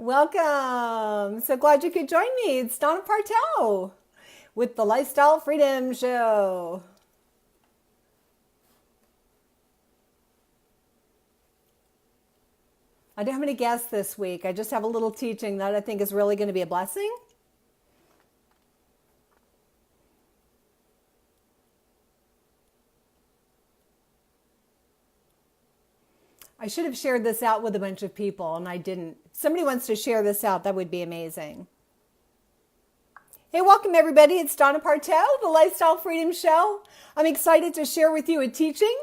Welcome. So glad you could join me. It's Donna Partow with the Lifestyle Freedom Show. I don't have any guests this week. I just have a little teaching that I think is really going to be a blessing. I should have shared this out with a bunch of people and I didn't. If somebody wants to share this out, that would be amazing. Hey, welcome everybody. It's Donna Partow, the Lifestyle Freedom Show. I'm excited to share with you a teaching.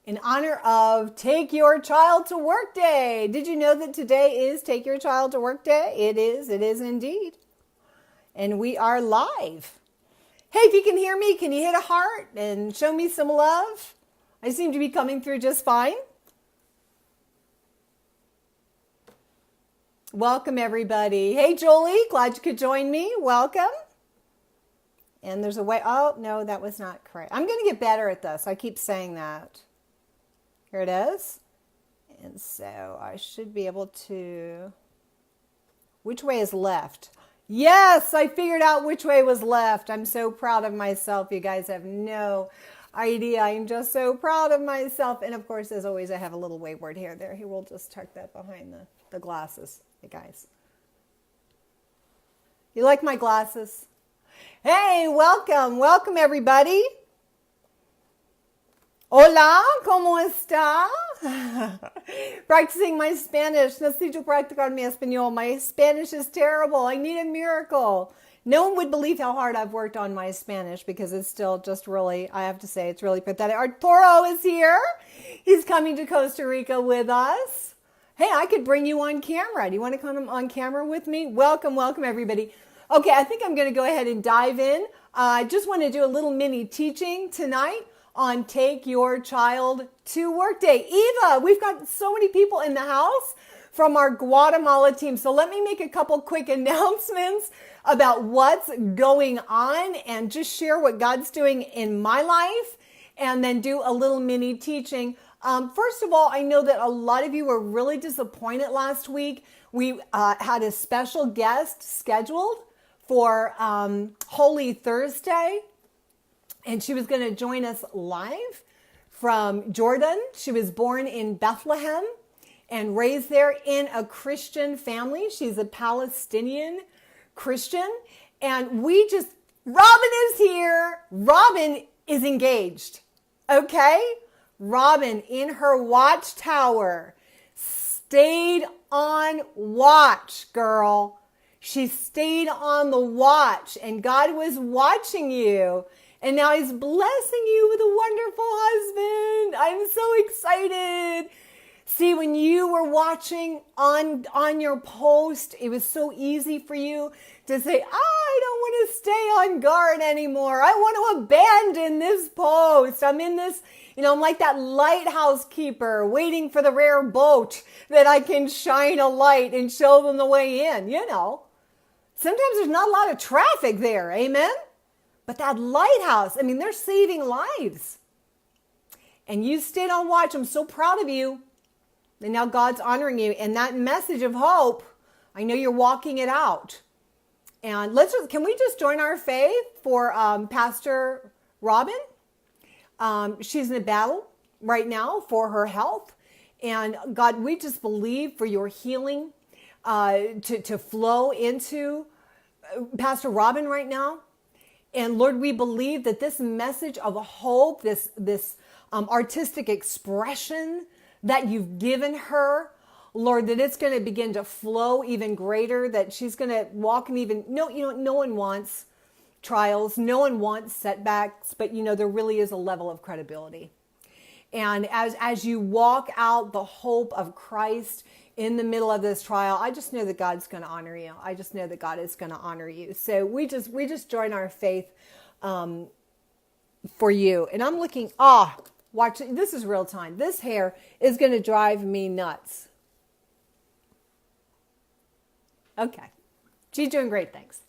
In honor of Take Your Child to Work Day. Did you know that today is Take Your Child to Work Day? It is indeed. And we are live. Hey, if you can hear me, can you hit a heart and show me some love? I seem to be coming through just fine. Welcome, everybody. Hey, Jolie, glad you could join me. Welcome. And there's a way. Oh, no, that was not correct. I'm going to get better at this. I keep saying that. Here it is. And so I should be able to. Which way is left? Yes, I figured out which way was left. I'm so proud of myself. You guys have no idea. I'm just so proud of myself. And of course, as always, I have a little wayward hair there. We'll just tuck that behind the glasses. Hey, guys. You like my glasses? Hey, welcome. Welcome, everybody. Hola, ¿cómo está? Practicing my Spanish. Necesito practicar mi español. My Spanish is terrible. I need a miracle. No one would believe how hard I've worked on my Spanish because it's still just really, I have to say, it's really pathetic. Arturo is here. He's coming to Costa Rica with us. Hey, I could bring you on camera. Do you want to come on camera with me? Welcome, welcome, everybody. Okay, I think I'm going to go ahead and dive in. I just want to do a little mini teaching tonight on Take Your Child to Work Day. Eva, we've got so many people in the house from our Guatemala team. So let me make a couple quick announcements about what's going on and just share what God's doing in my life and then do a little mini teaching. First of all, I know that a lot of you were really disappointed last week. We had a special guest scheduled for Holy Thursday. And she was going to join us live from Jordan. She was born in Bethlehem and raised there in a Christian family. She's a Palestinian Christian. And Robin is here. Robin is engaged. Okay? Robin in her watchtower stayed on watch, girl. She stayed on the watch and God was watching you. And now he's blessing you with a wonderful husband. I'm so excited. See, when you were watching on your post, it was so easy for you to say, I don't want to stay on guard anymore. I want to abandon this post. I'm in this, I'm like that lighthouse keeper waiting for the rare boat that I can shine a light and show them the way in. Sometimes there's not a lot of traffic there. Amen? But that lighthouse, they're saving lives. And you stayed on watch. I'm so proud of you. And now God's honoring you. And that message of hope, I know you're walking it out. And can we just join our faith for Pastor Robin? She's in a battle right now for her health. And God, we just believe for your healing to flow into Pastor Robin right now. And Lord, we believe that this message of hope, this artistic expression that you've given her, Lord, that it's going to begin to flow even greater, that she's going to walk in no one wants trials, no one wants setbacks, but there really is a level of credibility. And as you walk out the hope of Christ in the middle of this trial, I just know that God's going to honor you. I just know that God is going to honor you. So we just join our faith for you. And I'm looking, watch, this is real time. This hair is going to drive me nuts. Okay. She's doing great, thanks.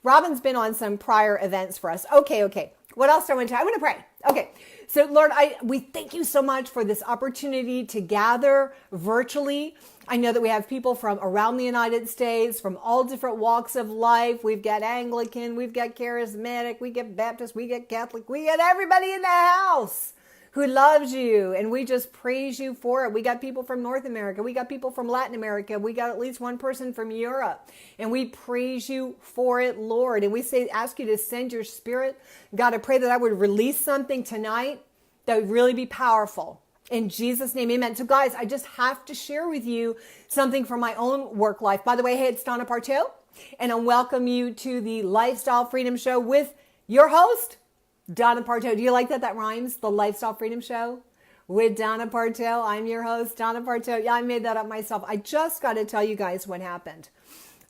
Robin's been on some prior events for us. Okay. What else do I want to tell? I want to pray. Okay. So Lord, we thank you so much for this opportunity to gather virtually. I know that we have people from around the United States, from all different walks of life. We've got Anglican, we've got Charismatic, we get Baptist, we get Catholic, we get everybody in the house who loves you. And we just praise you for it. We got people from North America. We got people from Latin America. We got at least one person from Europe. And we praise you for it, Lord. And we ask you to send your spirit. God, I pray that I would release something tonight that would really be powerful. In Jesus' name, amen. So guys, I just have to share with you something from my own work life. By the way, hey, it's Donna Partow, and I welcome you to the Lifestyle Freedom Show with your host, Donna Partow. Do you like that? That rhymes, the Lifestyle Freedom Show with Donna Partow. I'm your host, Donna Partow. Yeah, I made that up myself. I just got to tell you guys what happened.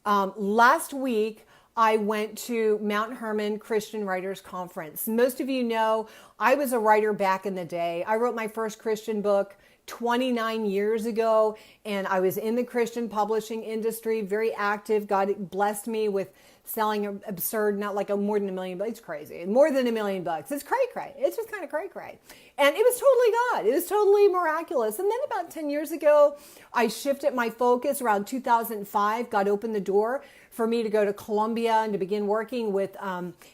Last week, I went to Mount Hermon Christian Writers Conference. Most of you know I was a writer back in the day. I wrote my first Christian book 29 years ago, and I was in the Christian publishing industry, very active. God blessed me with selling absurd, not like more than $1 million, but it's crazy. More than $1 million. It's cray-cray. It's just kind of cray-cray. And it was totally God. It was totally miraculous. And then about 10 years ago, I shifted my focus around 2005. God opened the door for me to go to Colombia and to begin working with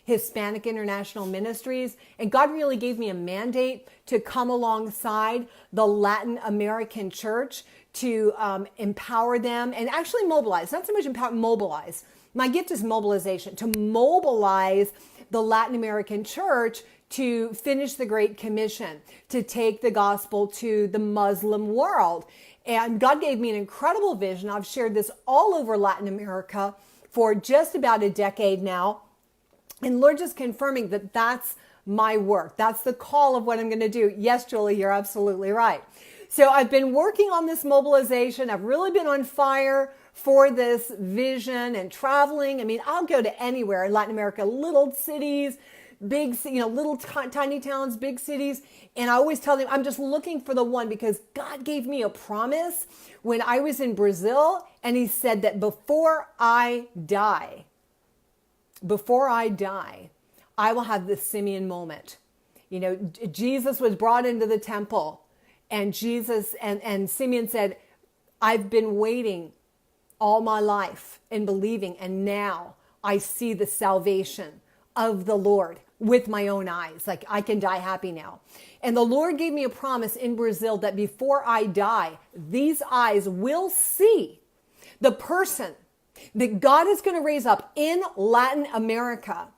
Hispanic International Ministries. And God really gave me a mandate to come alongside the Latin American church to empower them and actually mobilize, not so much empower, mobilize. My gift is mobilization, to mobilize the Latin American church to finish the Great Commission, to take the gospel to the Muslim world. And God gave me an incredible vision. I've shared this all over Latin America for just about a decade now. And Lord just confirming that that's my work. That's the call of what I'm going to do. Yes, Julie, you're absolutely right. So I've been working on this mobilization. I've really been on fire for this vision and traveling. I mean, I'll go to anywhere in Latin America, little cities, big, little tiny towns, big cities. And I always tell them, I'm just looking for the one, because God gave me a promise when I was in Brazil. And he said that before I die, I will have this Simeon moment. Jesus was brought into the temple, and and Simeon said, I've been waiting all my life and believing, and now I see the salvation of the Lord with my own eyes. Like, I can die happy now. And the Lord gave me a promise in Brazil that before I die, these eyes will see the person that God is going to raise up in Latin America,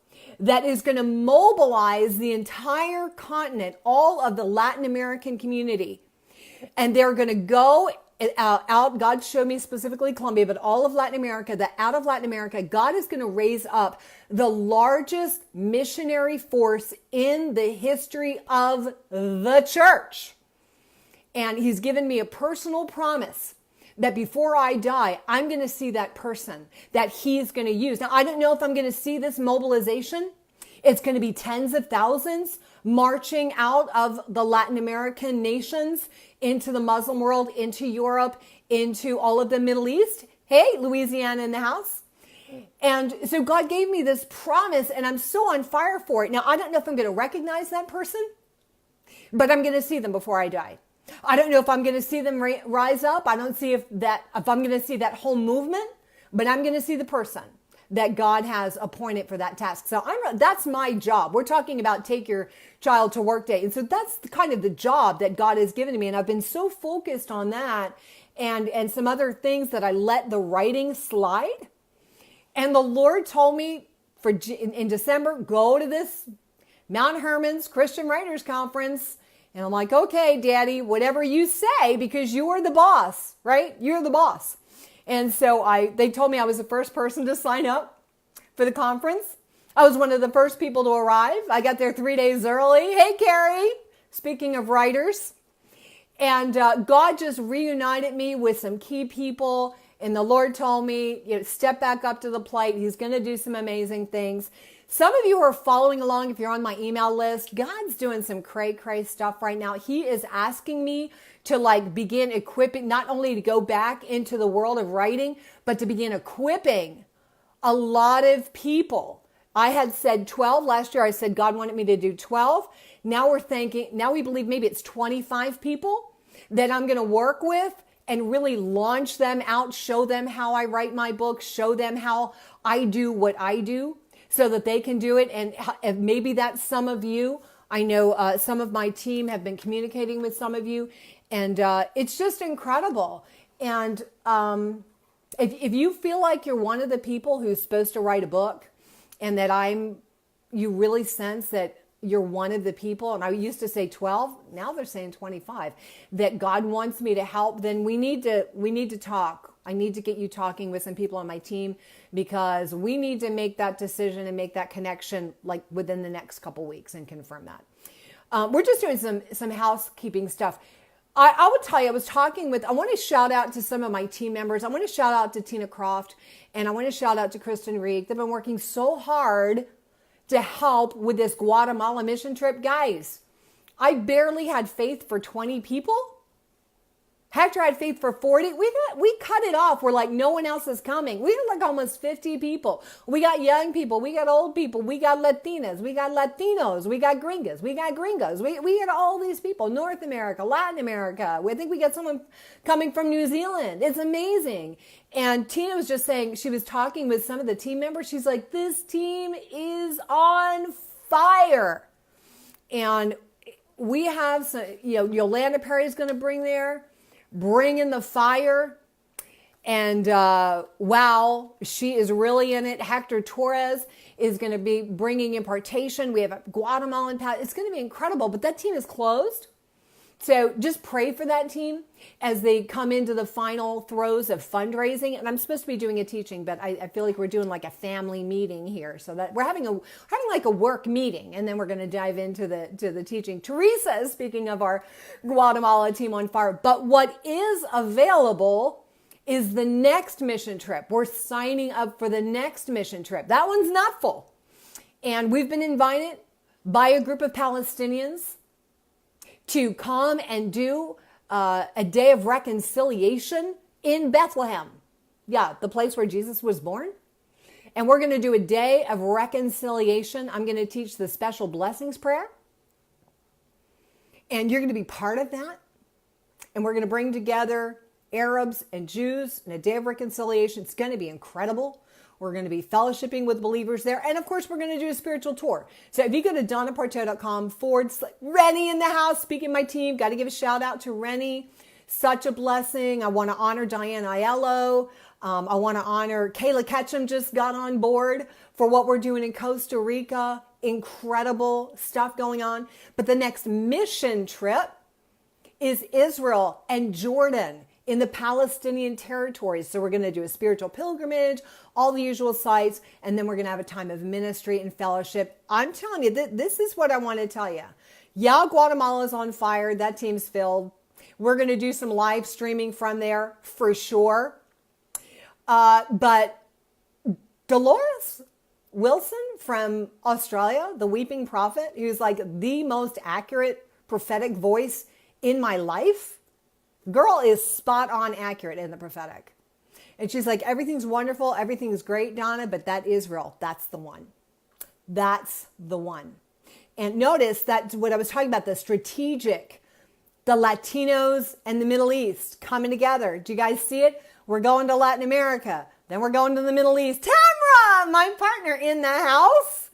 that is going to mobilize the entire continent, all of the Latin American community. And they're going to go out. God showed me specifically Colombia, but all of Latin America, that out of Latin America, God is going to raise up the largest missionary force in the history of the church. And he's given me a personal promise that before I die, I'm going to see that person that he's going to use. Now, I don't know if I'm going to see this mobilization. It's going to be tens of thousands marching out of the Latin American nations into the Muslim world, into Europe, into all of the Middle East. Hey, Louisiana in the house. And so God gave me this promise, and I'm so on fire for it. Now, I don't know if I'm going to recognize that person, but I'm going to see them before I die. I don't know if I'm going to see them rise up. I don't see if I'm going to see that whole movement, but I'm going to see the person that God has appointed for that task. So that's my job. We're talking about take your child to work day. And so that's kind of the job that God has given to me. And I've been so focused on that and some other things that I let the writing slide. And the Lord told me in December, go to this Mount Hermon's Christian Writers Conference. And I'm like, okay, Daddy, whatever you say, because you are the boss, right? You're the boss. And so they told me I was the first person to sign up for the conference. I was one of the first people to arrive. I got there 3 days early. Hey, Carrie, speaking of writers. And God just reunited me with some key people. And the Lord told me, step back up to the plate. He's going to do some amazing things. Some of you are following along if you're on my email list. God's doing some cray-cray stuff right now. He is asking me to begin equipping, not only to go back into the world of writing, but to begin equipping a lot of people I had said 12 last year. I said God wanted me to do 12. Now we believe maybe it's 25 people that I'm going to work with and really launch them out, show them how I write my book, show them how I do what I do so that they can do it. And maybe that's some of you. I know some of my team have been communicating with some of you, and it's just incredible. And if you feel like you're one of the people who's supposed to write a book, and that you really sense that you're one of the people, and I used to say 12, now they're saying 25, that God wants me to help, then we need to talk. I need to get you talking with some people on my team, because we need to make that decision and make that connection like within the next couple weeks and confirm that. We're just doing some housekeeping stuff. I would tell you, I want to shout out to some of my team members. I want to shout out to Tina Croft, and I want to shout out to Kristen Reek. They've been working so hard to help with this Guatemala mission trip. Guys, I barely had faith for 20 people. Hector had faith for 40. We cut it off. We're like, no one else is coming. We had like almost 50 people. We got young people. We got old people. We got Latinas. We got Latinos. We got gringas. We got gringos. We had all these people. North America, Latin America. I think we got someone coming from New Zealand. It's amazing. And Tina was just saying, she was talking with some of the team members. She's like, this team is on fire. And we have some, Yolanda Perry's going to bring in the fire. And wow, she is really in it. Hector Torres is going to be bringing impartation. We have a Guatemalan path. It's going to be incredible, but that team is closed. So just pray for that team as they come into the final throes of fundraising. And I'm supposed to be doing a teaching, but I feel like we're doing like a family meeting here. So that we're having like a work meeting, and then we're going to dive into the teaching. Teresa, speaking of our Guatemala team on fire, but what is available is the next mission trip. We're signing up for the next mission trip. That one's not full. And we've been invited by a group of Palestinians to come and do a day of reconciliation in Bethlehem. Yeah, the place where Jesus was born. And we're going to do a day of reconciliation. I'm going to teach the special blessings prayer. And you're going to be part of that. And we're going to bring together Arabs and Jews in a day of reconciliation. It's going to be incredible. We're going to be fellowshipping with believers there. And of course, we're going to do a spiritual tour. So if you go to donnapartow.com Rennie in the house, speaking my team, got to give a shout out to Rennie. Such a blessing. I want to honor Diane Aiello. I want to honor Kayla Ketchum, just got on board for what we're doing in Costa Rica. Incredible stuff going on. But the next mission trip is Israel and Jordan in the Palestinian territories. So we're going to do a spiritual pilgrimage, all the usual sites, and then we're going to have a time of ministry and fellowship. I'm telling you, this is what I want to tell you. Yeah, Guatemala's on fire. That team's filled. We're going to do some live streaming from there for sure. But Dolores Wilson from Australia, the Weeping Prophet, who's like the most accurate prophetic voice in my life, girl is spot on accurate in the prophetic. And she's like, everything's wonderful. Everything's great, Donna, but that Israel, that's the one. That's the one. And notice that what I was talking about, the strategic, the Latinos and the Middle East coming together. Do you guys see it? We're going to Latin America. Then we're going to the Middle East. Tamra, my partner in the house.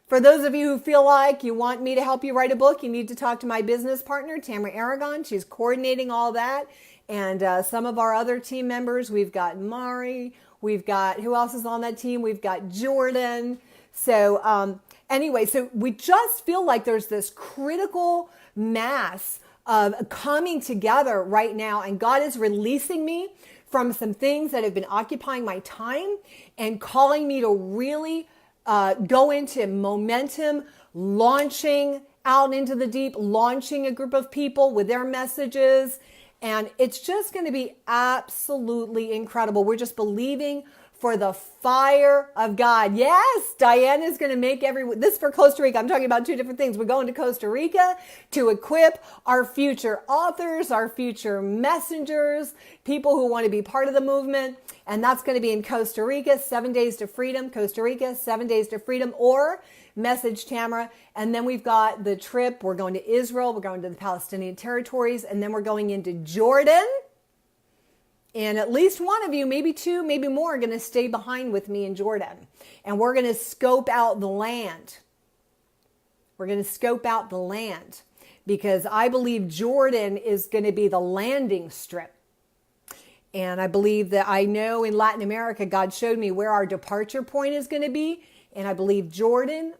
For those of you who feel like you want me to help you write a book, you need to talk to my business partner, Tamra Aragon. She's coordinating all that. And some of our other team members, we've got Mari. We've got, who else is on that team? We've got Jordan. So anyway, so we just feel like there's this critical mass of coming together right now. And God is releasing me from some things that have been occupying my time and calling me to really go into momentum, launching out into the deep, launching a group of people with their messages. And it's just going to be absolutely incredible. We're just believing for the fire of God. Yes, Diane is going to make this for Costa Rica. I'm talking about two different things. We're going to Costa Rica to equip our future authors, our future messengers, people who want to be part of the movement. And that's going to be in Costa Rica, 7 Days to Freedom, Costa Rica, 7 Days to Freedom, or message Tamara. And then we've got the trip. We're going to Israel. We're going to the Palestinian territories. And then we're going into Jordan. And at least one of you, maybe two, maybe more, are going to stay behind with me in Jordan. And we're going to scope out the land. We're going to scope out the land because I believe Jordan is going to be the landing strip. And I believe that I know in Latin America, God showed me where our departure point is going to be. And I believe Jordan,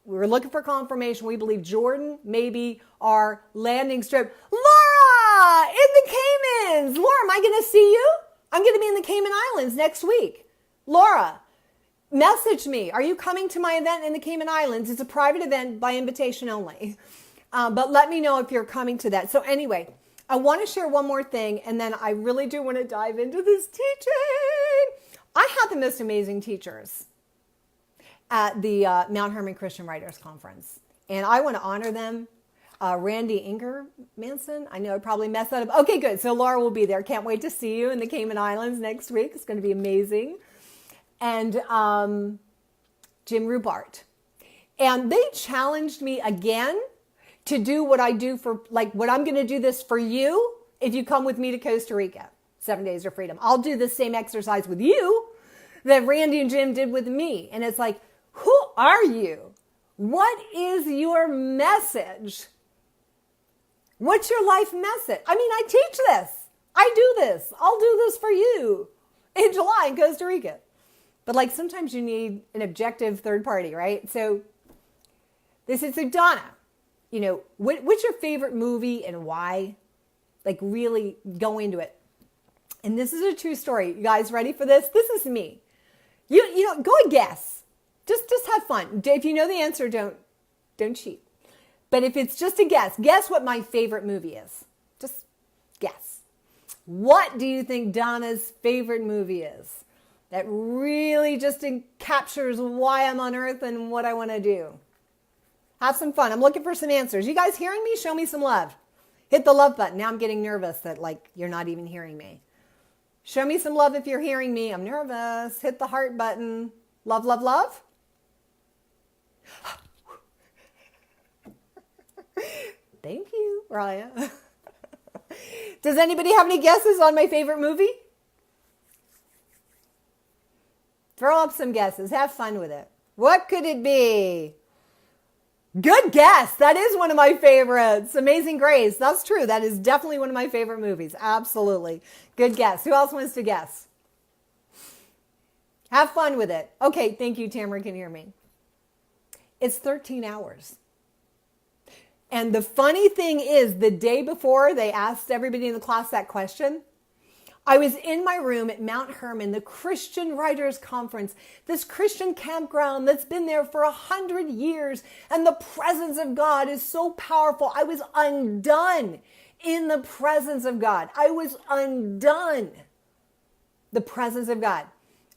we were looking for confirmation. We believe Jordan may be our landing strip. Laura, in the Caymans. Laura, am I going to see you? I'm going to be in the Cayman Islands next week. Laura, message me. Are you coming to my event in the Cayman Islands? It's a private event by invitation only. But let me know if you're coming to that. So anyway, I want to share one more thing, and then I really do want to dive into this teaching. I had the most amazing teachers at the Mount Hermon Christian Writers Conference, and I want to honor them. Randy Ingermanson. I know I probably messed that up. Okay, good. So Laura will be there. Can't wait to see you in the Cayman Islands next week. It's going to be amazing. And Jim Rubart. And they challenged me again to do what I do for, like, what I'm going to do this for you if you come with me to Costa Rica, 7 Days of Freedom. I'll do the same exercise with you that Randy and Jim did with me. And it's like, who are you? What is your message? What's your life message? I mean, I teach this. I do this. I'll do this for you in July in Costa Rica. But like sometimes you need an objective third party, right? So this is, so Donna, you know, what's your favorite movie and why? Like really go into it. And this is a true story. You guys ready for this? This is me. You know, go and guess. Just have fun. If you know the answer, don't cheat. But if it's just a guess what my favorite movie is. Just guess. What do you think Donna's favorite movie is that really just captures why I'm on earth and what I want to do? Have some fun. I'm looking for some answers. You guys hearing me? Show me some love. Hit the love button. Now I'm getting nervous that like you're not even hearing me. Show me some love if you're hearing me. I'm nervous. Hit the heart button. Love, love, love. Thank you, Raya. Does anybody have any guesses on my favorite movie? Throw up some guesses. Have fun with it. What could it be? Good guess. That is one of my favorites. Amazing Grace. That's true. That is definitely one of my favorite movies. Absolutely. Good guess. Who else wants to guess? Have fun with it. Okay. Thank you, Tamara. Can hear me. It's 13 hours. And the funny thing is, the day before they asked everybody in the class that question, I was in my room at Mount Hermon, the Christian Writers Conference, this Christian campground that's been there for 100 years. And the presence of God is so powerful. I was undone in the presence of God. I was undone. The presence of God.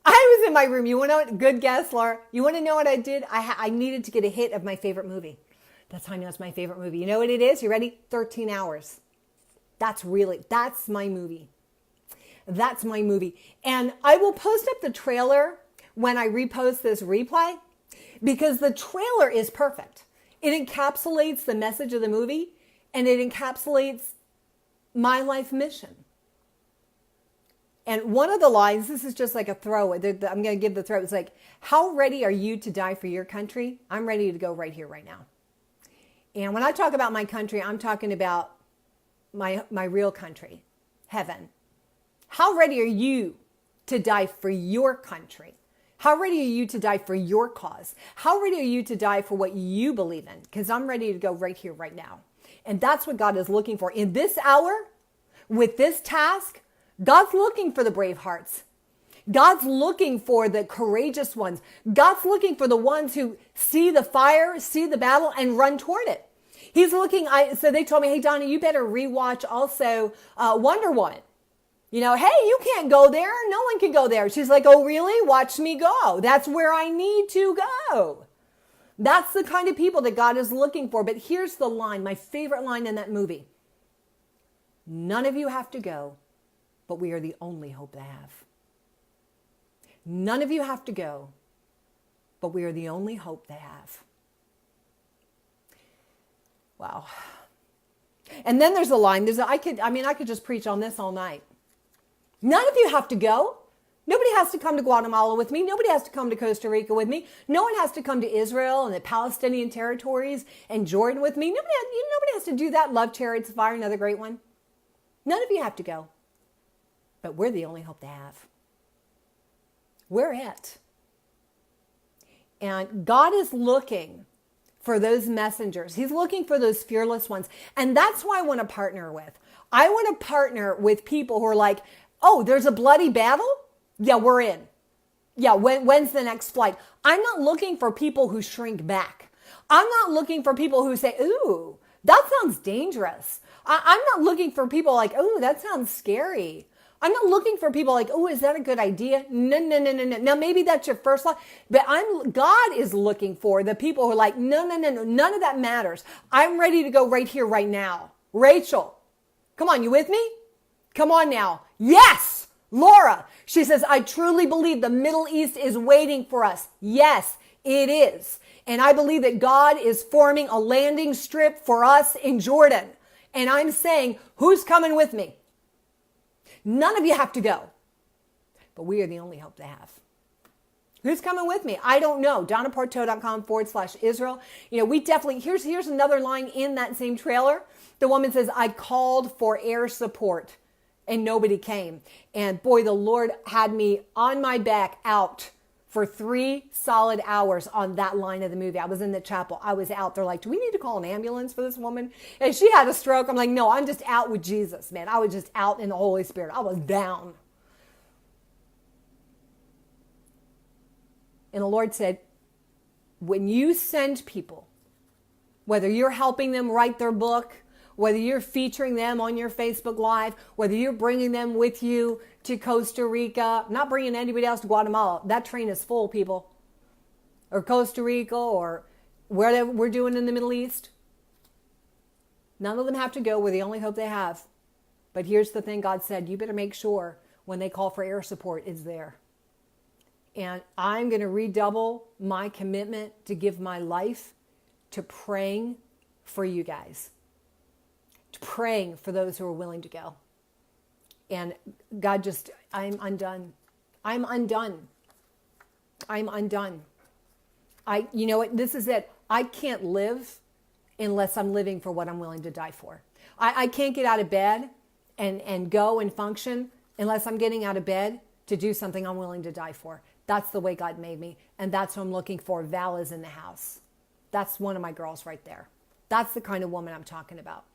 I was in my room. You want to know what? Good guess, Laura. You want to know what I did? I needed to get a hit of my favorite movie. That's how I know it's my favorite movie. You know what it is? You ready? 13 hours. That's my movie. That's my movie. And I will post up the trailer when I repost this replay because the trailer is perfect. It encapsulates the message of the movie and it encapsulates my life mission. And one of the lines, this is just like a throw. I'm going to give the throw. It's like, how ready are you to die for your country? I'm ready to go right here, right now. And when I talk about my country, I'm talking about my real country, heaven. How ready are you to die for your country? How ready are you to die for your cause? How ready are you to die for what you believe in? Because I'm ready to go right here, right now. And that's what God is looking for. In this hour, with this task, God's looking for the brave hearts. God's looking for the courageous ones. God's looking for the ones who see the fire, see the battle, and run toward it. He's looking, so they told me, hey, Donna, you better rewatch also Wonder Woman. Hey, you can't go there. No one can go there. She's like, oh, really? Watch me go. That's where I need to go. That's the kind of people that God is looking for. But here's the line, my favorite line in that movie. None of you have to go, but we are the only hope they have. None of you have to go, but we are the only hope they have. Wow. And then there's a line. I could just preach on this all night. None of you have to go. Nobody has to come to Guatemala with me. Nobody has to come to Costa Rica with me. No one has to come to Israel and the Palestinian territories and Jordan with me. Nobody has to do that. Love, Chariots of Fire, another great one. None of you have to go. But we're the only hope they have. We're it. And God is looking for those messengers. He's looking for those fearless ones. And that's who I want to partner with. I want to partner with people who are like, oh, there's a bloody battle? Yeah, we're in. Yeah, when's the next flight? I'm not looking for people who shrink back. I'm not looking for people who say, ooh, that sounds dangerous. I'm not looking for people like, ooh, that sounds scary. I'm not looking for people like, oh, is that a good idea? No. Now, maybe that's your first thought, but God is looking for the people who are like, no, none of that matters. I'm ready to go right here, right now. Rachel, come on, you with me? Come on now. Yes, Laura. She says, I truly believe the Middle East is waiting for us. Yes, it is. And I believe that God is forming a landing strip for us in Jordan. And I'm saying, who's coming with me? None of you have to go. But we are the only hope they have. Who's coming with me? I don't know. DonnaPartow.com/Israel. We definitely, here's another line in that same trailer. The woman says, I called for air support and nobody came. And boy, the Lord had me on my back out for 3 solid hours on that line of the movie. I was in the chapel. I was out. They're like, do we need to call an ambulance for this woman? And she had a stroke. I'm like, no, I'm just out with Jesus, man. I was just out in the Holy Spirit. I was down. And the Lord said, when you send people, whether you're helping them write their book, whether you're featuring them on your Facebook Live, whether you're bringing them with you to Costa Rica, not bringing anybody else to Guatemala. That train is full, people. Or Costa Rica or wherever we're doing in the Middle East. None of them have to go. We're the only hope they have. But here's the thing God said, you better make sure when they call for air support, it's there. And I'm going to redouble my commitment to give my life to praying for you guys. To praying for those who are willing to go. And God I'm undone. I'm undone. You know what? This is it. I can't live unless I'm living for what I'm willing to die for. I can't get out of bed and go and function unless I'm getting out of bed to do something I'm willing to die for. That's the way God made me. And that's what I'm looking for. Val is in the house. That's one of my girls right there. That's the kind of woman I'm talking about.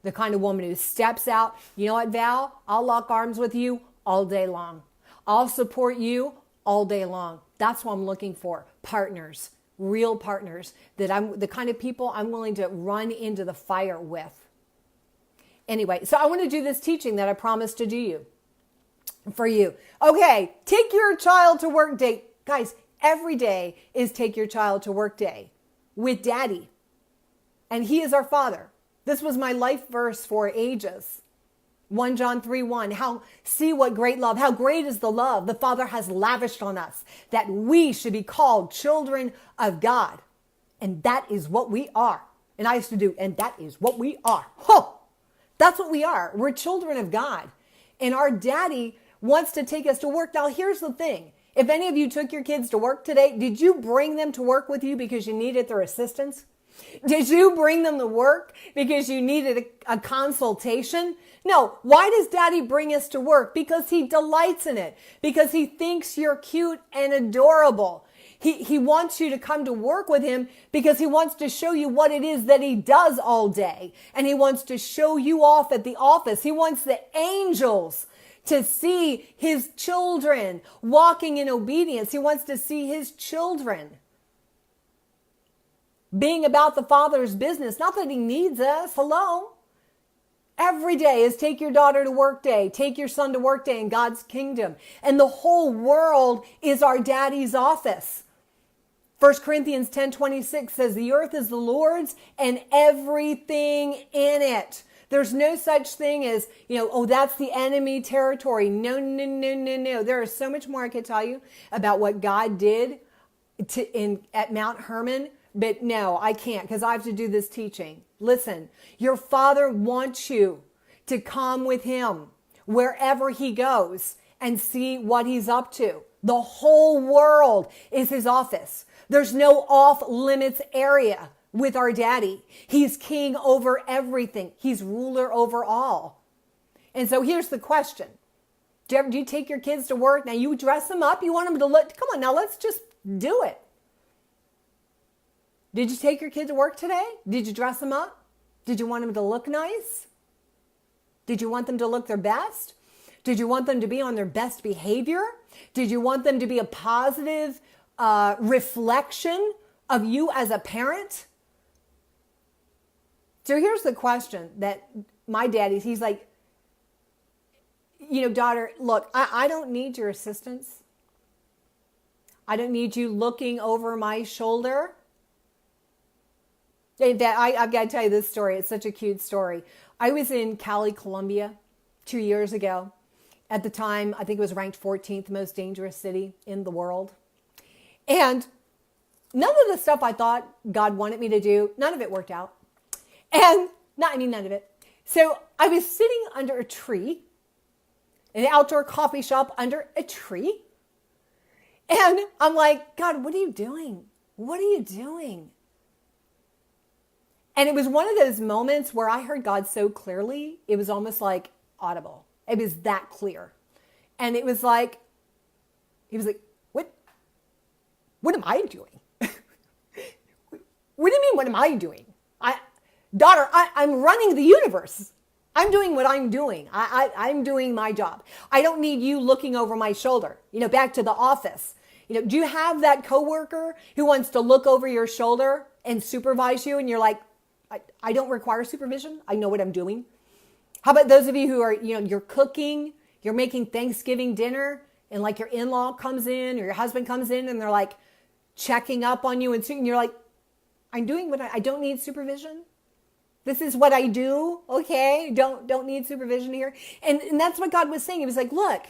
The kind of woman who steps out. You know what, Val? I'll lock arms with you all day long. I'll support you all day long. That's what I'm looking for. Partners, real partners, that I'm the kind of people I'm willing to run into the fire with. Anyway, so I want to do this teaching that I promised to do for you. Okay, take your child to work day. Guys, every day is take your child to work day with Daddy. And He is our Father. This was my life verse for ages. 1 John 3:1. See what great love, how great is the love the Father has lavished on us, that we should be called children of God. And that is what we are. And I used to do, and that is what we are. That's what we are. We're children of God. And our Daddy wants to take us to work. Now, here's the thing. If any of you took your kids to work today, did you bring them to work with you because you needed their assistance? Did you bring them to work because you needed a consultation? No. Why does Daddy bring us to work? Because He delights in it. Because He thinks you're cute and adorable. He wants you to come to work with Him because He wants to show you what it is that He does all day. And He wants to show you off at the office. He wants the angels to see His children walking in obedience. He wants to see His children being about the Father's business. Not that He needs us. Hello. Every day is take your daughter to work day, take your son to work day in God's kingdom. And the whole world is our daddy's office. 1 Corinthians 10:26 says the earth is the Lord's and everything in it. There's no such thing as, oh, that's the enemy territory. No, no, no, no, no. There is so much more I could tell you about what God did at Mount Hermon. But no, I can't because I have to do this teaching. Listen, your Father wants you to come with him wherever he goes and see what he's up to. The whole world is his office. There's no off limits area with our daddy. He's king over everything. He's ruler over all. And so here's the question. Do you take your kids to work? Now you dress them up. You want them to look. Come on, now let's just do it. Did you take your kid to work today? Did you dress them up? Did you want them to look nice? Did you want them to look their best? Did you want them to be on their best behavior? Did you want them to be a positive reflection of you as a parent? So here's the question that my daddy's, he's like, daughter, look, I don't need your assistance. I don't need you looking over my shoulder. I've got to tell you this story. It's such a cute story. I was in Cali, Colombia 2 years ago. At the time, I think it was ranked 14th most dangerous city in the world. And none of the stuff I thought God wanted me to do, none of it worked out. And none of it. So I was sitting under a tree, in an outdoor coffee shop under a tree. And I'm like, God, what are you doing? What are you doing? And it was one of those moments where I heard God so clearly, it was almost like audible. It was that clear. And it was like, he was like, what am I doing? What do you mean, what am I doing? Daughter, I'm running the universe. I'm doing what I'm doing. I'm doing my job. I don't need you looking over my shoulder. Back to the office. Do you have that coworker who wants to look over your shoulder and supervise you? And you're like, I don't require supervision. I know what I'm doing. How about those of you who are, you're cooking, you're making Thanksgiving dinner, and like your in-law comes in or your husband comes in and they're like checking up on you and you're like, I'm doing what I don't need supervision. This is what I do. Okay. Don't need supervision here. And that's what God was saying. He was like, look,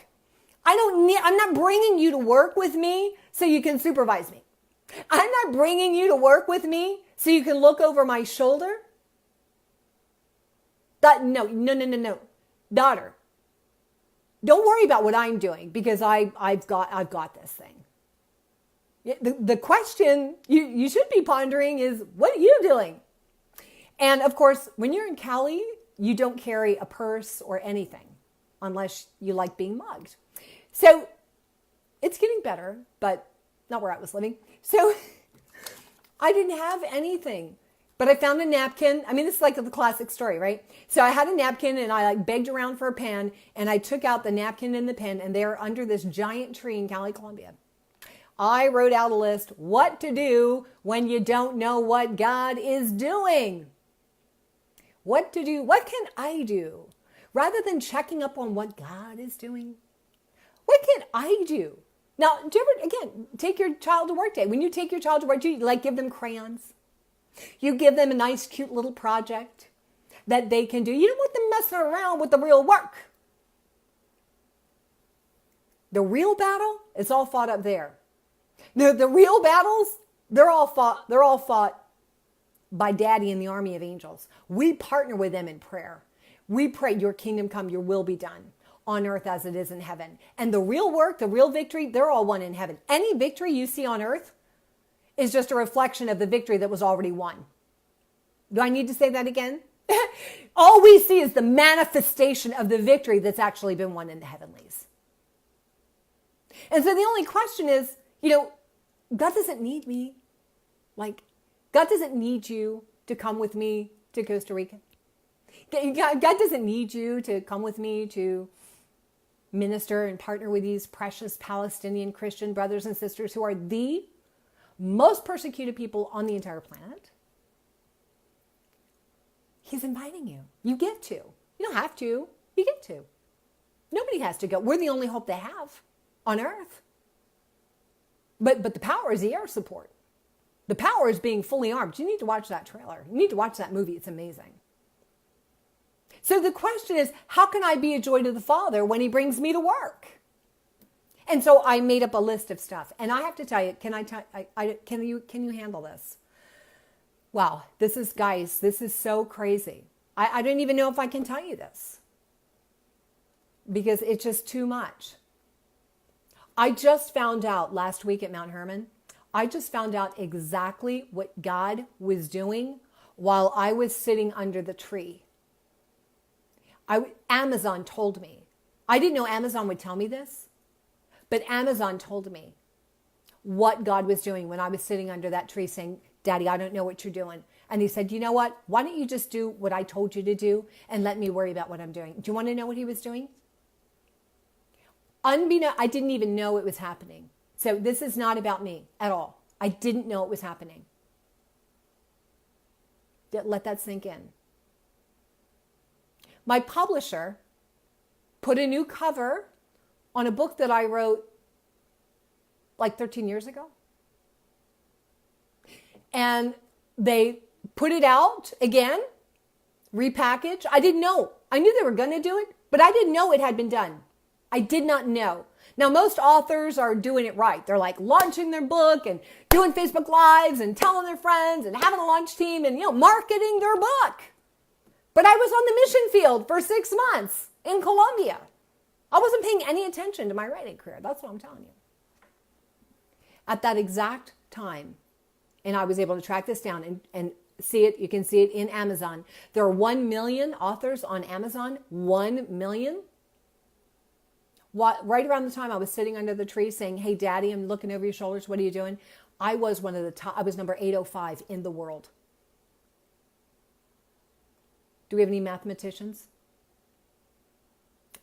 I'm not bringing you to work with me so you can supervise me. I'm not bringing you to work with me so you can look over my shoulder. No. Daughter, don't worry about what I'm doing because I've got this thing. The question you should be pondering is, what are you doing? And of course, when you're in Cali, you don't carry a purse or anything unless you like being mugged. So it's getting better, but not where I was living. So I didn't have anything, but I found a napkin. I mean, this is like the classic story, right? So I had a napkin and I begged around for a pen and I took out the napkin and the pen and they were under this giant tree in Cali, Colombia. I wrote out a list, what to do when you don't know what God is doing. What to do? What can I do? Rather than checking up on what God is doing, what can I do? Now, do you ever, again, take your child to work day. When you take your child to work, do you give them crayons? You give them a nice, cute little project that they can do. You don't want them messing around with the real work. The real battle is all fought up there. The real battles, they're all fought by Daddy in the army of angels. We partner with them in prayer. We pray, your kingdom come, your will be done on earth as it is in heaven. And the real work, the real victory, they're all won in heaven. Any victory you see on earth is just a reflection of the victory that was already won. Do I need to say that again? All we see is the manifestation of the victory that's actually been won in the heavenlies. And so the only question is, God doesn't need me. God doesn't need you to come with me to Costa Rica. God doesn't need you to come with me to minister and partner with these precious Palestinian Christian brothers and sisters who are the most persecuted people on the entire planet. He's inviting you. You get to. You don't have to. You get to. Nobody has to go. We're the only hope they have on earth. But the power is the air support. The power is being fully armed. You need to watch that trailer. You need to watch that movie. It's amazing. So the question is, how can I be a joy to the Father when he brings me to work? And so I made up a list of stuff. And I have to tell you, can you handle this? Wow, this is so crazy. I don't even know if I can tell you this because it's just too much. I just found out last week at Mount Hermon, I just found out exactly what God was doing while I was sitting under the tree. Amazon told me. I didn't know Amazon would tell me this, but Amazon told me what God was doing when I was sitting under that tree saying, Daddy, I don't know what you're doing. And he said, you know what? Why don't you just do what I told you to do and let me worry about what I'm doing? Do you want to know what he was doing? I didn't even know it was happening. So this is not about me at all. I didn't know it was happening. Let that sink in. My publisher put a new cover on a book that I wrote like 13 years ago. And they put it out again, repackaged. I didn't know. I knew they were going to do it, but I didn't know it had been done. I did not know. Now, most authors are doing it right. They're like launching their book and doing Facebook Lives and telling their friends and having a launch team and, marketing their book. But I was on the mission field for 6 months in Colombia. I wasn't paying any attention to my writing career. That's what I'm telling you. At that exact time, and I was able to track this down and see it. You can see it in Amazon. There are 1 million authors on Amazon. 1 million. Right around the time I was sitting under the tree saying, hey, Daddy, I'm looking over your shoulders. What are you doing? I was one of the top. I was number 805 in the world. Do we have any mathematicians?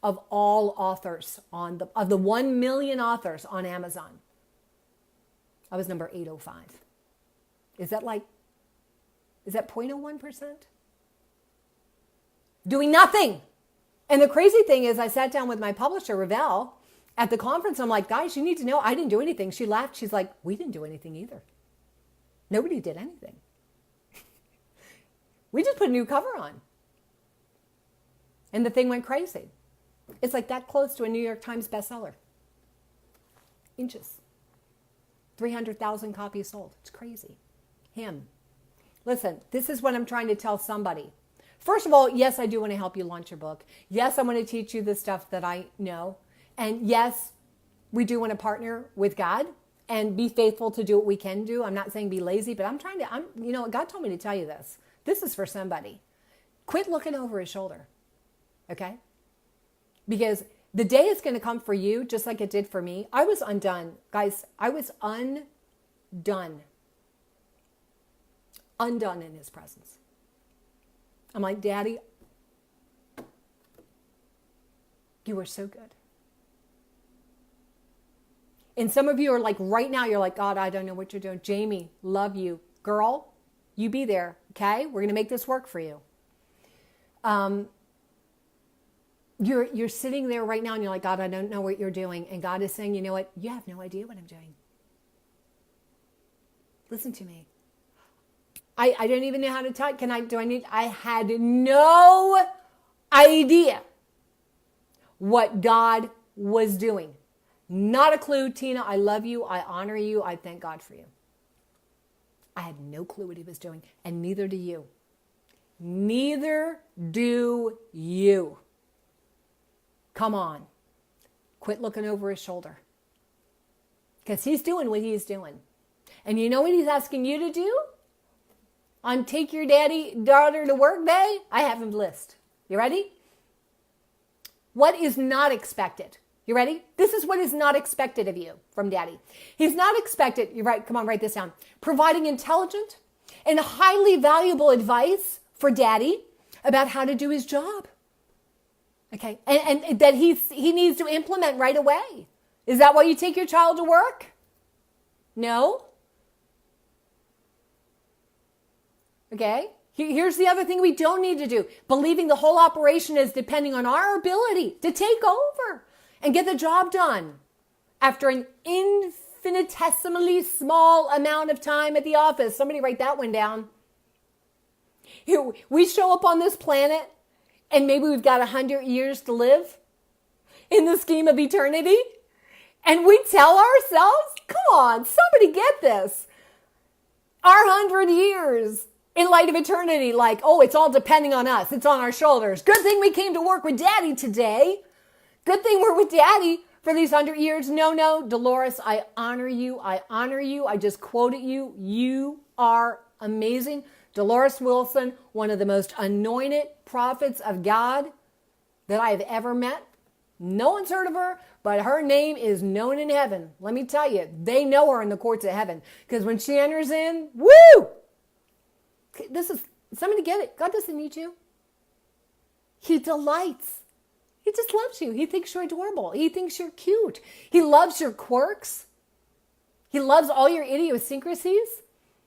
Of all authors of the 1 million authors on Amazon, I was number 805. Is that 0.01%? Doing nothing. And the crazy thing is I sat down with my publisher, Ravel, at the conference. I'm like, guys, you need to know I didn't do anything. She laughed. She's like, we didn't do anything either. Nobody did anything. We just put a new cover on. And the thing went crazy. It's like that close to a New York Times bestseller. Inches. 300,000 copies sold. It's crazy. Him. Listen, this is what I'm trying to tell somebody. First of all, yes, I do want to help you launch your book. Yes, I want to teach you the stuff that I know. And yes, we do want to partner with God and be faithful to do what we can do. I'm not saying be lazy, but God told me to tell you this. This is for somebody. Quit looking over his shoulder. Okay? Because the day is going to come for you, just like it did for me. I was undone. Guys, I was undone. Undone in his presence. I'm like, Daddy, you were so good. And some of you are like, right now, you're like, God, I don't know what you're doing. Jamie, love you. Girl, you be there, okay? We're going to make this work for you. You're sitting there right now and you're like, God, I don't know what you're doing. And God is saying, you know what? You have no idea what I'm doing. Listen to me. I don't even know how to type. I had no idea what God was doing. Not a clue. Tina, I love you. I honor you. I thank God for you. I had no clue what he was doing, and neither do you. Neither do you. Come on. Quit looking over his shoulder. Because he's doing what he's doing. And you know what he's asking you to do? On Take Your Daughter to Work Day, I have a list. You ready? What is not expected? You ready? This is what is not expected of you from Daddy. He's not expected, you're right, come on, write this down. Providing intelligent and highly valuable advice for Daddy about how to do his job. Okay, and that he needs to implement right away. Is that why you take your child to work? No? Okay? Here's the other thing we don't need to do. Believing the whole operation is depending on our ability to take over and get the job done after an infinitesimally small amount of time at the office. Somebody write that one down. Here, we show up on this planet and maybe we've got 100 years to live in the scheme of eternity. And we tell ourselves, come on, somebody get this. Our 100 years in light of eternity, like, oh, it's all depending on us. It's on our shoulders. Good thing we came to work with Daddy today. Good thing we're with Daddy for these 100 years. No, Dolores, I honor you. I honor you. I just quoted you. You are amazing. Dolores Wilson, one of the most anointed prophets of God that I have ever met. No one's heard of her, but her name is known in heaven. Let me tell you, they know her in the courts of heaven. Because when she enters in, woo! This is, somebody get it. God doesn't need you. He delights. He just loves you. He thinks you're adorable. He thinks you're cute. He loves your quirks. He loves all your idiosyncrasies.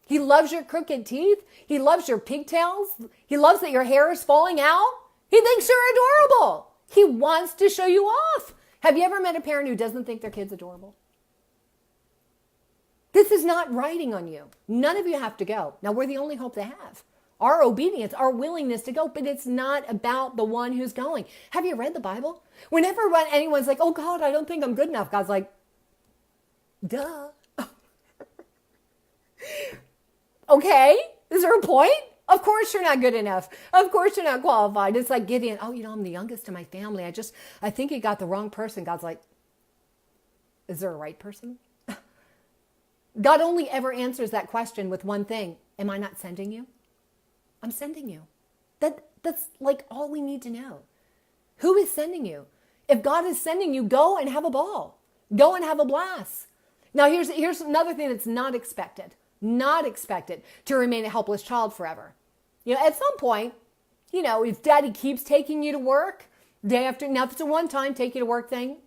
He loves your crooked teeth. He loves your pigtails. He loves that your hair is falling out. He thinks you're adorable. He wants to show you off. Have you ever met a parent who doesn't think their kid's adorable? This is not riding on you. None of you have to go. Now, we're the only hope they have. Our obedience, our willingness to go, but it's not about the one who's going. Have you read the Bible? Whenever anyone's like, oh God, I don't think I'm good enough, God's like, duh. Okay, is there a point? Of course you're not good enough. Of course you're not qualified. It's like Gideon, oh, I'm the youngest in my family. I think you got the wrong person. God's like, is there a right person? God only ever answers that question with one thing. Am I not sending you? I'm sending you. That's like all we need to know. Who is sending you? If God is sending you, go and have a ball. Go and have a blast. Now here's another thing that's not expected. Not expected to remain a helpless child forever. At some point, if Daddy keeps taking you to work day after, now if it's a one-time take you to work thing,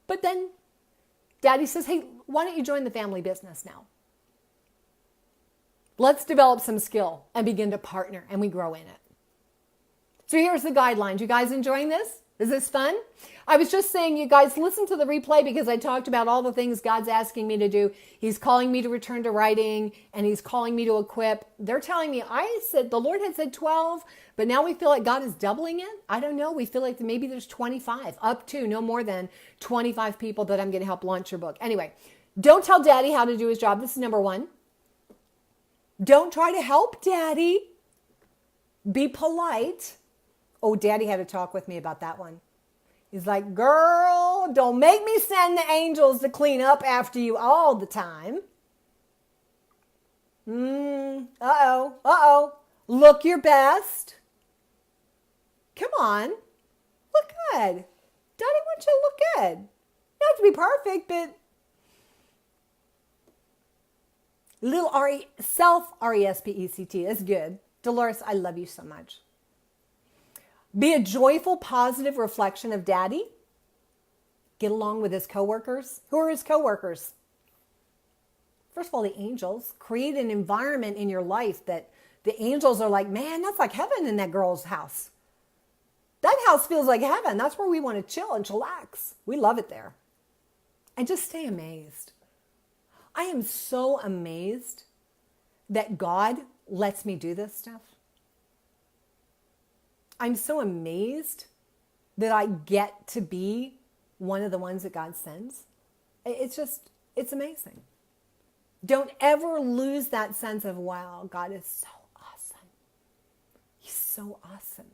but then Daddy says, hey, why don't you join the family business now? Let's develop some skill and begin to partner, and we grow in it. So here's the guidelines. You guys enjoying this? Is this fun? I was just saying, you guys, listen to the replay because I talked about all the things God's asking me to do. He's calling me to return to writing, and he's calling me to equip. They're telling me, the Lord had said 12, but now we feel like God is doubling it. I don't know. We feel like maybe there's 25, up to no more than 25 people that I'm going to help launch your book. Anyway, don't tell Daddy how to do his job. This is number one. Don't try to help Daddy. Be polite. Oh, Daddy had to talk with me about that one. He's like, girl, don't make me send the angels to clean up after you all the time. Uh-oh. Look your best. Come on. Look good. Daddy wants you to look good. You don't have to be perfect, but little self-R-E-S-P-E-C-T is good. Dolores, I love you so much. Be a joyful, positive reflection of Daddy. Get along with his coworkers. Who are his coworkers? First of all, the angels. Create an environment in your life that the angels are like, man, that's like heaven in that girl's house. That house feels like heaven. That's where we want to chill and chillax. We love it there. And just stay amazed. I am so amazed that God lets me do this stuff. I'm so amazed that I get to be one of the ones that God sends. It's amazing. Don't ever lose that sense of, wow, God is so awesome. He's so awesome.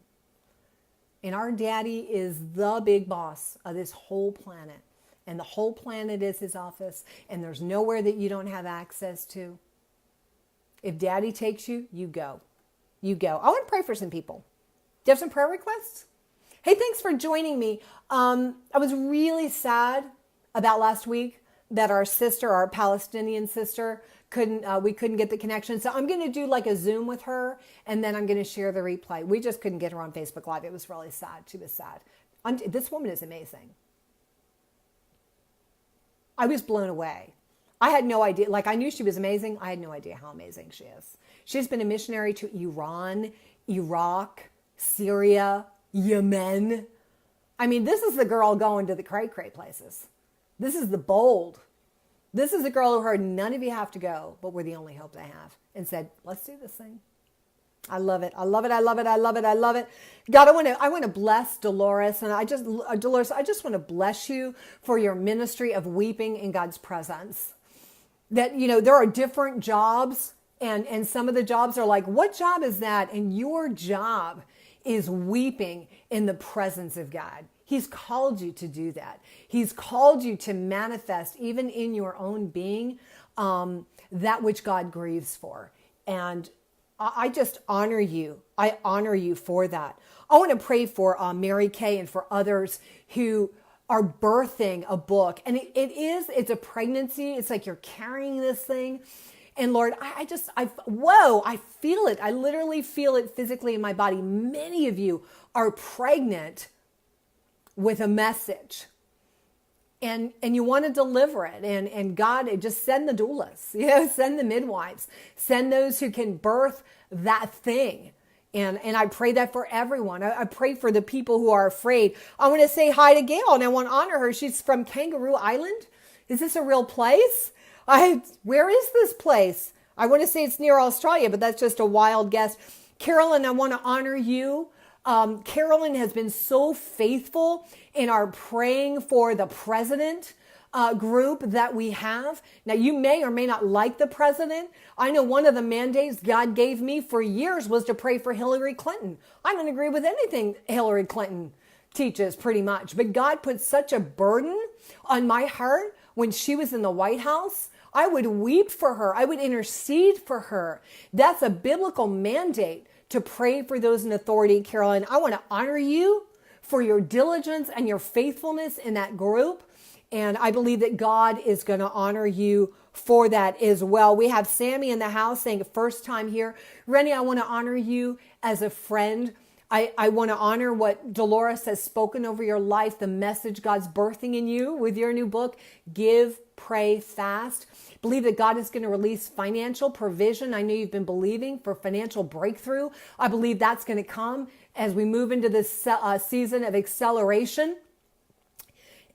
And our Daddy is the big boss of this whole planet. And the whole planet is his office. And there's nowhere that you don't have access to. If Daddy takes you, you go. You go. I want to pray for some people. Do you have some prayer requests? Hey, thanks for joining me. I was really sad about last week that our sister, our Palestinian sister, we couldn't get the connection. So I'm going to do like a Zoom with her, and then I'm going to share the replay. We just couldn't get her on Facebook Live. It was really sad. She was sad. This woman is amazing. I was blown away. I had no idea. Like, I knew she was amazing. I had no idea how amazing she is. She's been a missionary to Iran, Iraq, Syria, Yemen. I mean, this is the girl going to the cray-cray places. This is the bold. This is a girl who heard none of you have to go, but we're the only hope they have, and said, let's do this thing. I love it. I love it. I love it. I love it. I love it. God, I want to bless Dolores. And Dolores, I just want to bless you for your ministry of weeping in God's presence. That, there are different jobs, and some of the jobs are like, what job is that? And your job is weeping in the presence of God. He's called you to do that. He's called you to manifest, even in your own being, that which God grieves for. And I just honor you. I honor you for that. I want to pray for Mary Kay and for others who are birthing a book. And it's a pregnancy. It's like you're carrying this thing. And Lord, I feel it. I literally feel it physically in my body. Many of you are pregnant with a message. And you want to deliver it. And God, just send the doulas, send the midwives, send those who can birth that thing. And I pray that for everyone. I pray for the people who are afraid. I want to say hi to Gail, and I want to honor her. She's from Kangaroo Island. Is this a real place? Where is this place? I want to say it's near Australia, but that's just a wild guess. Carolyn, I want to honor you. Carolyn has been so faithful in our praying for the president group that we have. Now, you may or may not like the president. I know one of the mandates God gave me for years was to pray for Hillary Clinton. I don't agree with anything Hillary Clinton teaches pretty much, but God put such a burden on my heart when she was in the White House. I would weep for her. I would intercede for her. That's a biblical mandate to pray for those in authority. Carolyn, I want to honor you for your diligence and your faithfulness in that group. And I believe that God is going to honor you for that as well. We have Sammy in the house saying, first time here. Rennie, I want to honor you as a friend. I want to honor what Dolores has spoken over your life, the message God's birthing in you with your new book, Give, Pray, Fast. Believe that God is going to release financial provision. I know you've been believing for financial breakthrough. I believe that's going to come as we move into this season of acceleration.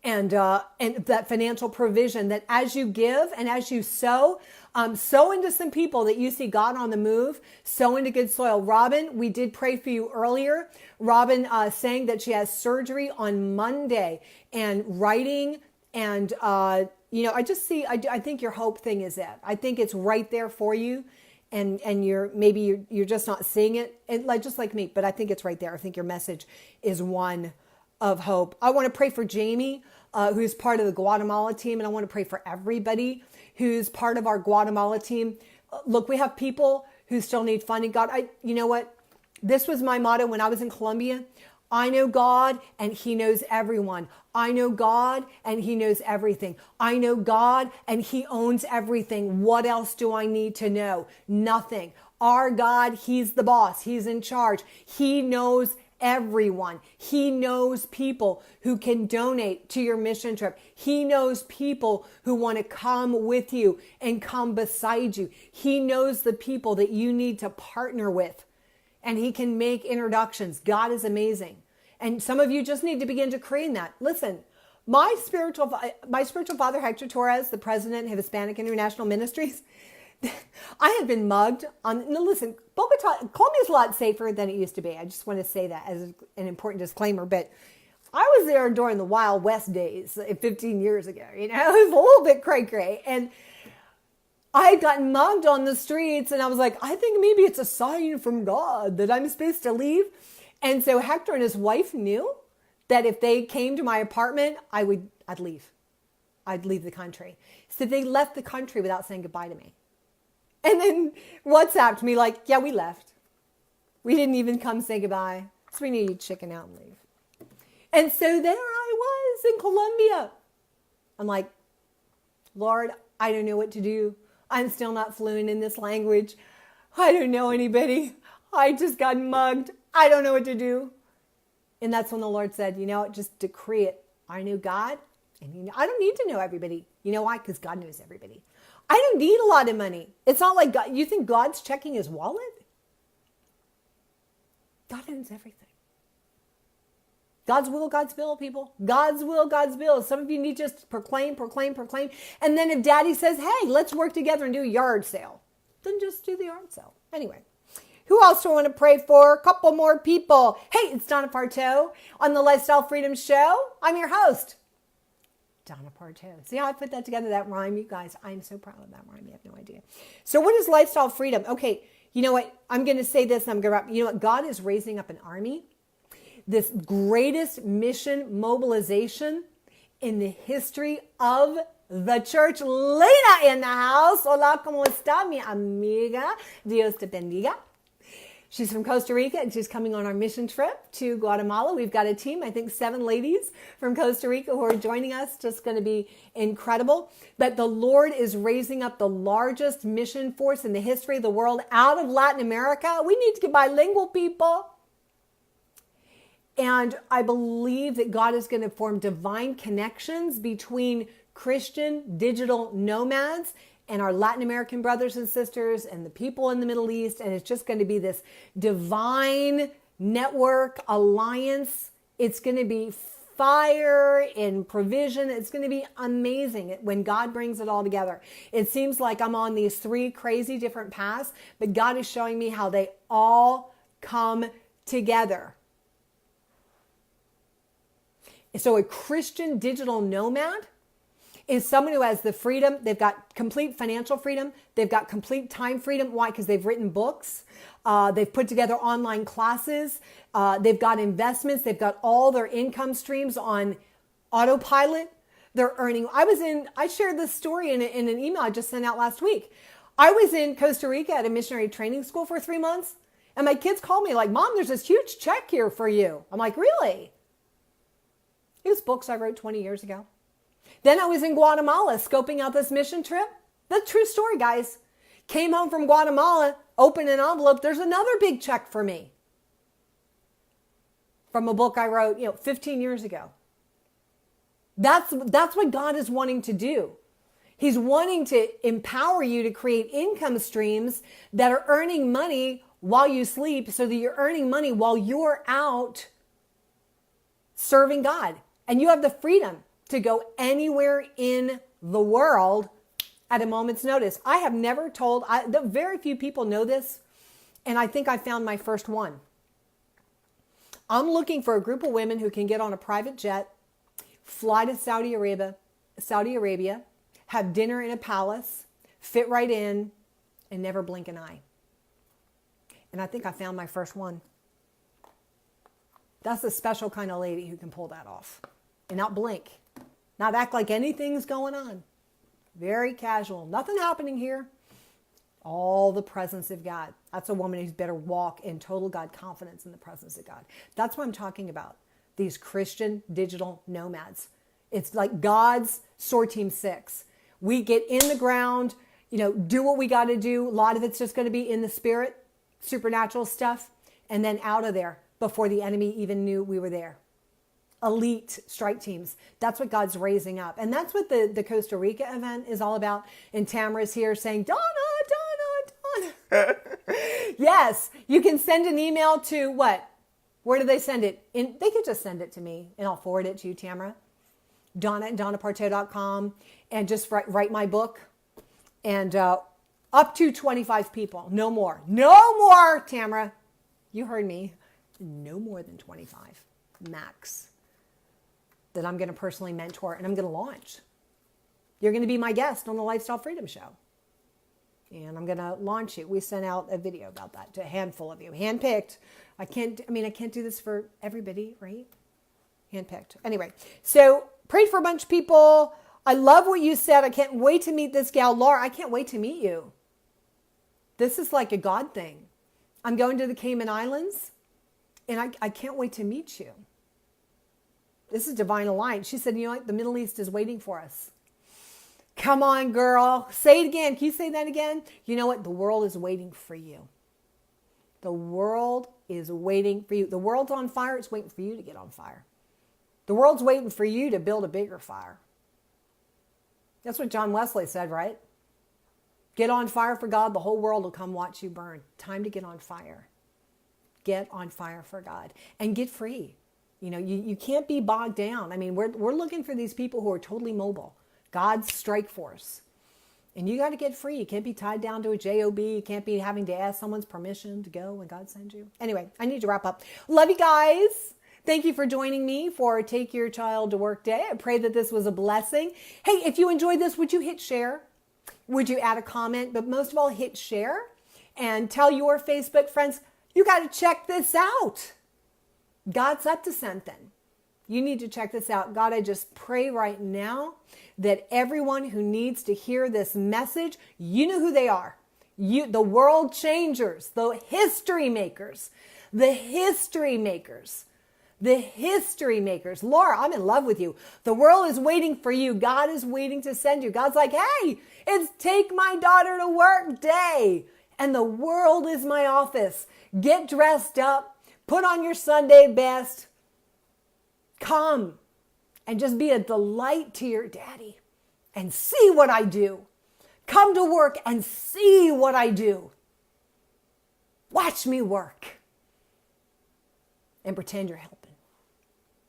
And that financial provision, that as you give and as you sow into some people that you see God on the move, sow into good soil. Robin, we did pray for you earlier. Robin saying that she has surgery on Monday and writing. And, I think your hope thing is it. I think it's right there for you. And you're just not seeing it, and just like me, but I think it's right there. I think your message is one of hope. I want to pray for Jamie, who's part of the Guatemala team. And I want to pray for everybody who's part of our Guatemala team. Look, we have people who still need funding. God, you know what? This was my motto when I was in Colombia. I know God and He knows everyone. I know God and He knows everything. I know God and He owns everything. What else do I need to know? Nothing. Our God, He's the boss. He's in charge. He knows everyone. He knows people who can donate to your mission trip. He knows people who want to come with you and come beside you. He knows the people that you need to partner with, and He can make introductions. God is amazing. And some of you just need to begin decreeing that. Listen, my spiritual father, Hector Torres, the president of Hispanic International Ministries, I had been mugged on. No, listen, Bogota, Colombia's a lot safer than it used to be. I just want to say that as an important disclaimer. But I was there during the Wild West days, 15 years ago. It was a little bit cray-cray. And I had gotten mugged on the streets, and I was like, I think maybe it's a sign from God that I'm supposed to leave. And so Hector and his wife knew that if they came to my apartment, I'd leave. I'd leave the country. So they left the country without saying goodbye to me. And then WhatsApped me like, yeah, we left. We didn't even come say goodbye. So we knew you'd chicken out and leave. And so there I was in Colombia. I'm like, Lord, I don't know what to do. I'm still not fluent in this language. I don't know anybody. I just got mugged. I don't know what to do. And that's when the Lord said, just decree it. I knew God, and I don't need to know everybody. You know why? Because God knows everybody. I don't need a lot of money. It's not like God, you think God's checking his wallet? God owns everything. God's will, God's bill, people. God's will, God's bill. Some of you need to just proclaim. And then if daddy says, hey, let's work together and do a yard sale, then just do the yard sale. Anyway, who else do I want to pray for? A couple more people. Hey, it's Donna Partow on the Lifestyle Freedom Show. I'm your host, Donna Partow. See how I put that together, that rhyme, you guys? I'm so proud of that rhyme. You have no idea. So what is lifestyle freedom? Okay, you know what? I'm going to say this and I'm going to wrap. You know what? God is raising up an army. This greatest mission mobilization in the history of the church. Lena in the house. Hola, ¿cómo está mi amiga? Dios te bendiga. She's from Costa Rica and she's coming on our mission trip to Guatemala. We've got a team, I think 7 ladies from Costa Rica who are joining us. Just going to be incredible. But the Lord is raising up the largest mission force in the history of the world out of Latin America. We need to get bilingual, people. And I believe that God is going to form divine connections between Christian digital nomads and our Latin American brothers and sisters and the people in the Middle East. And it's just going to be this divine network alliance. It's going to be fire and provision. It's going to be amazing when God brings it all together. It seems like I'm on these 3 crazy different paths, but God is showing me how they all come together. So a Christian digital nomad is someone who has the freedom. They've got complete financial freedom. They've got complete time freedom. Why? Because they've written books. They've put together online classes. They've got investments. They've got all their income streams on autopilot. They're earning. I shared this story in an email I just sent out last week. I was in Costa Rica at a missionary training school for 3 months. And my kids called me like, Mom, there's this huge check here for you. I'm like, really? It was books I wrote 20 years ago. Then I was in Guatemala scoping out this mission trip. That's a true story, guys. Came home from Guatemala, opened an envelope. There's another big check for me from a book I wrote, 15 years ago. That's what God is wanting to do. He's wanting to empower you to create income streams that are earning money while you sleep so that you're earning money while you're out serving God. And you have the freedom to go anywhere in the world at a moment's notice. I have never told, very few people know this, and I think I found my first one. I'm looking for a group of women who can get on a private jet, fly to Saudi Arabia, have dinner in a palace, fit right in, and never blink an eye. And I think I found my first one. That's a special kind of lady who can pull that off and not blink, not act like anything's going on. Very casual. Nothing happening here. All the presence of God. That's a woman who's better walk in total God confidence in the presence of God. That's what I'm talking about. These Christian digital nomads. It's like God's SOAR Team 6. We get in the ground, do what we got to do. A lot of it's just going to be in the spirit, supernatural stuff, and then out of there before the enemy even knew we were there. Elite strike teams. That's what God's raising up. And that's what the Costa Rica event is all about. And Tamara's here saying, Donna. Yes, you can send an email to what? Where do they send it? They could just send it to me and I'll forward it to you, Tamara. Donna at donnapartow.com, and just write my book. And up to 25 people. No more. No more, Tamara. You heard me. No more than 25 max that I'm going to personally mentor and I'm going to launch. You're going to be my guest on the Lifestyle Freedom Show. And I'm going to launch it. We sent out a video about that to a handful of you. Handpicked. I can't do this for everybody, right? Handpicked. Anyway, so prayed for a bunch of people. I love what you said. I can't wait to meet this gal, Laura. I can't wait to meet you. This is like a God thing. I'm going to the Cayman Islands, and I can't wait to meet you. This is divine alliance. She said, the Middle East is waiting for us. Come on, girl. Say it again. Can you say that again? You know what? The world is waiting for you. The world is waiting for you. The world's on fire. It's waiting for you to get on fire. The world's waiting for you to build a bigger fire. That's what John Wesley said, right? Get on fire for God. The whole world will come watch you burn. Time to get on fire. Get on fire for God and get free. You know, you can't be bogged down. I mean, we're looking for these people who are totally mobile. God's strike force. And you got to get free. You can't be tied down to a job. You can't be having to ask someone's permission to go when God sends you. Anyway, I need to wrap up. Love you guys. Thank you for joining me for Take Your Child to Work Day. I pray that this was a blessing. Hey, if you enjoyed this, would you hit share? Would you add a comment? But most of all, hit share and tell your Facebook friends, you got to check this out. God's up to something. You need to check this out. God, I just pray right now that everyone who needs to hear this message, you know who they are. You, the world changers, the history makers, the history makers, the history makers. Laura, I'm in love with you. The world is waiting for you. God is waiting to send you. God's like, hey, it's Take My Daughter to Work Day. And the world is my office. Get dressed up. Put on your Sunday best. Come and just be a delight to your daddy and see what I do. Come to work and see what I do. Watch me work and pretend you're helping.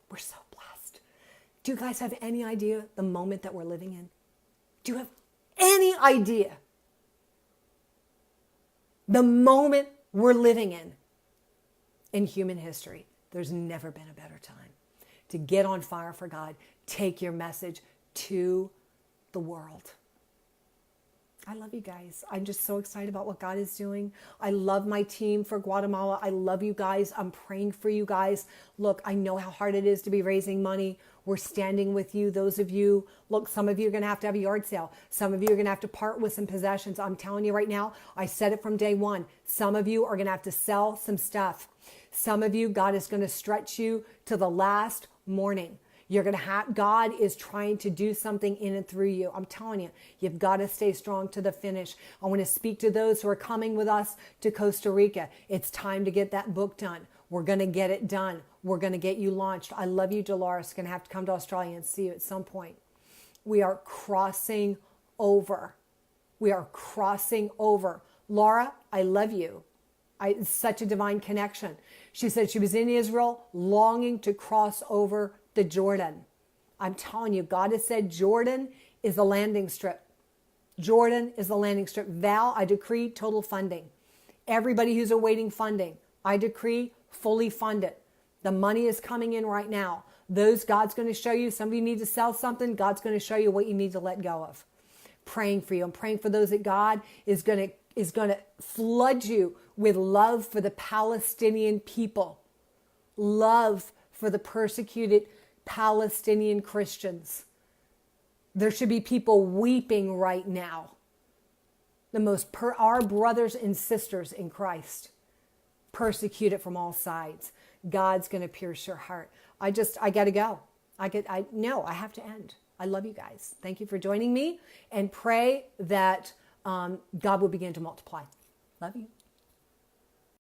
We're so blessed. Do you guys have any idea the moment that we're living in? Do you have any idea the moment we're living in human history? There's never been a better time to get on fire for God. Take your message to the world. I love you guys. I'm just so excited about what God is doing. I love my team for Guatemala. I love you guys. I'm praying for you guys. Look, I know how hard it is to be raising money. We're standing with you. Those of you, look, some of you are going to have a yard sale. Some of you are going to have to part with some possessions. I'm telling you right now, I said it from day one. Some of you are going to have to sell some stuff. Some of you, God is going to stretch you to the last morning. You're going to have, God is trying to do something in and through you. I'm telling you, you've got to stay strong to the finish. I want to speak to those who are coming with us to Costa Rica. It's time to get that book done. We're going to get it done. We're going to get you launched. I love you, Dolores. Going to have to come to Australia and see you at some point. We are crossing over. We are crossing over. Laura, I love you. It's such a divine connection. She said she was in Israel longing to cross over the Jordan. I'm telling you, God has said Jordan is the landing strip. Jordan is the landing strip. Val, I decree total funding. Everybody who's awaiting funding, I decree fully fund it. The money is coming in right now. Those God's going to show you. Some of you need to sell something. God's going to show you what you need to let go of. Praying for you. I'm praying for those that God is going to flood you with love for the Palestinian people. Love for the persecuted Palestinian Christians. There should be people weeping right now. Our brothers and sisters in Christ, persecuted from all sides. God's going to pierce your heart. I got to go. I have to end. I love you guys. Thank you for joining me, and pray that God will begin to multiply. Love you.